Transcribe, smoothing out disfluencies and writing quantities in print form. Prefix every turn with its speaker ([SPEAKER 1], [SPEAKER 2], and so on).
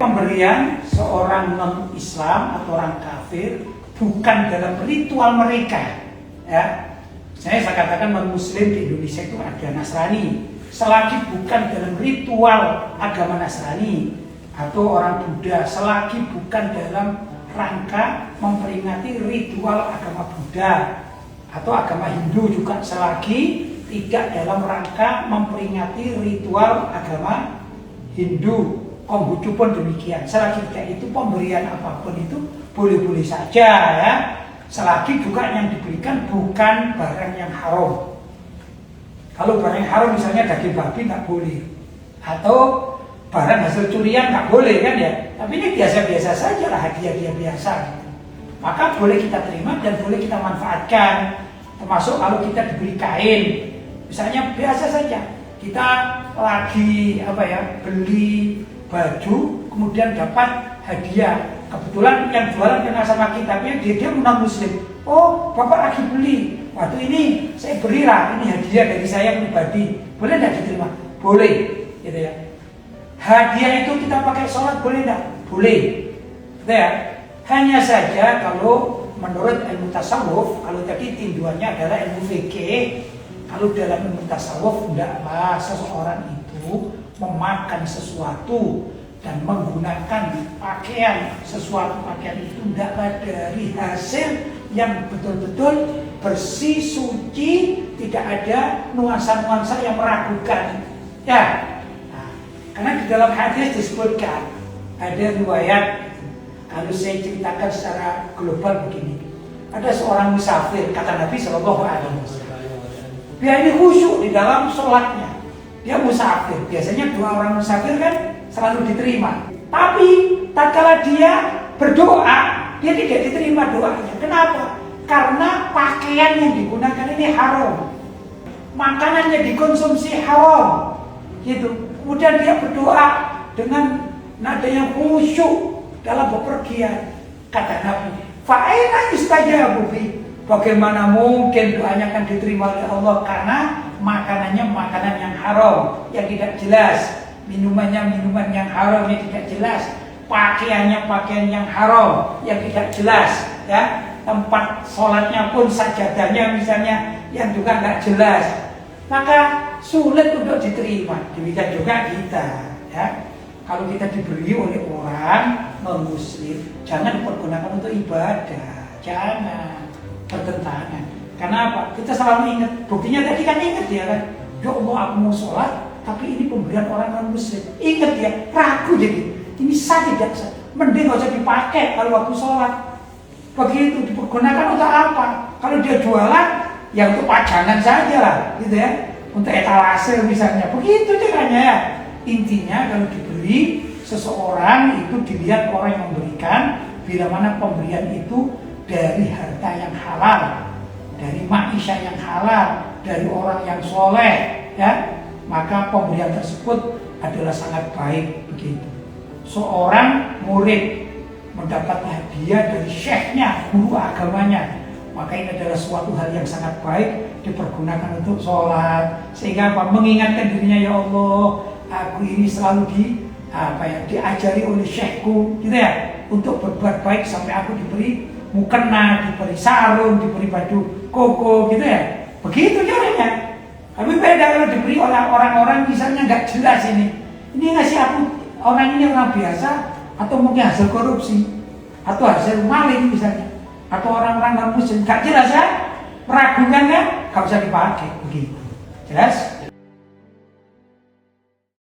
[SPEAKER 1] Pemberian seorang non-Islam atau orang kafir bukan dalam ritual mereka, ya. Saya katakan non-Muslim di Indonesia itu ada Nasrani, selagi bukan dalam ritual agama Nasrani, atau orang Buddha, selagi bukan dalam rangka memperingati ritual agama Buddha, atau agama Hindu juga selagi tidak dalam rangka memperingati ritual agama Hindu. Konghucu pun demikian. Selagi tidak itu, pemberian apapun itu boleh-boleh saja, ya. Selagi juga yang diberikan bukan barang yang haram. Kalau barang yang haram misalnya daging babi nggak boleh, atau barang hasil curian nggak boleh, kan ya. Tapi ini biasa-biasa saja lah, hadiah-hadiah biasa. Maka boleh kita terima dan boleh kita manfaatkan. Termasuk kalau kita diberi kain, misalnya biasa saja. Kita lagi beli baju, kemudian dapat hadiah. Kebetulan yang jualan kenal sama kita, tapi dia non muslim. Oh, bapak lagi beli. Waktu ini saya berilah, ini hadiah dari saya pribadi. Boleh tidak diterima? Boleh, gitu ya. Hadiah itu kita pakai sholat boleh tidak? Boleh, gitu ya. Hanya saja kalau menurut ilmu tasawuf, kalau tadi tinjuannya adalah ilmu fikih, kalau dalam ilmu tasawuf tidaklah seseorang itu memakan sesuatu dan menggunakan sesuatu pakaian itu tidaklah dari hasil yang betul-betul bersih, suci, tidak ada nuansa-nuansa yang meragukan, ya. Nah, karena di dalam hadis disebutkan ada riwayat, kalau saya ceritakan secara global begini, ada seorang musafir, kata Nabi Shallallahu Alaihi Wasallam, dia ini khusyuk di dalam sholatnya. Dia musafir, biasanya dua orang musafir kan selalu diterima. Tapi tatkala dia berdoa, dia tidak diterima doanya. Kenapa? Karena pakaian yang digunakan ini haram, makanannya dikonsumsi haram, gitu. Kemudian dia berdoa dengan nada yang khusyuk dalam bepergian. Kata Nabi, fa'aina istajabu bi. Bagaimana mungkin doanya akan diterima oleh Allah? Karena makanannya makanan yang haram, yang tidak jelas. Minuman yang haram, yang tidak jelas. Pakaiannya pakaian yang haram, yang tidak jelas, ya. Tempat sholatnya pun sajadahnya misalnya yang juga nggak jelas. Maka sulit untuk diterima. Demikian juga kita, ya. Kalau kita diberi oleh orang non-muslim, jangan dipergunakan untuk ibadah, jangan bertentangan. Karena apa? Kita selalu ingat, buktinya tadi kan ingat ya kan, ya Allah aku mau sholat, tapi ini pemberian orang non-muslim. Ingat ya, ragu jadi, ini sah tidak sah, mending gak usah dipakai kalau waktu sholat. Begitu, dipergunakan untuk apa? Kalau dia jualan, ya untuk pajangan saja lah, gitu ya, untuk etalase misalnya. Begitu caranya ya. Intinya kalau diberi seseorang itu dilihat orang yang memberikan, bila mana pemberian itu dari harta yang halal, dari maisha yang halal, dari orang yang soleh, ya, maka pemberian tersebut adalah sangat baik. Begitu. Seorang murid mendapat hadiah dari syekhnya, guru agamanya, maka ini adalah suatu hal yang sangat baik, dipergunakan untuk sholat, sehingga apa? Mengingatkan dirinya, ya Allah, aku ini selalu diajari oleh syekhku, gitu ya, untuk berbuat baik sampai aku diberi mukena, diberi sarung, diberi baju koko, gitu ya. Begitu caranya. Tapi beda kalau diberi orang-orang misalnya nggak jelas ini ngasih aku, orang ini orang biasa, atau mungkin hasil korupsi, atau hasil maling misalnya, atau orang-orang non muslim, nggak jelas ya, meragukan kan, nggak usah dipakai. Begitu. Jelas?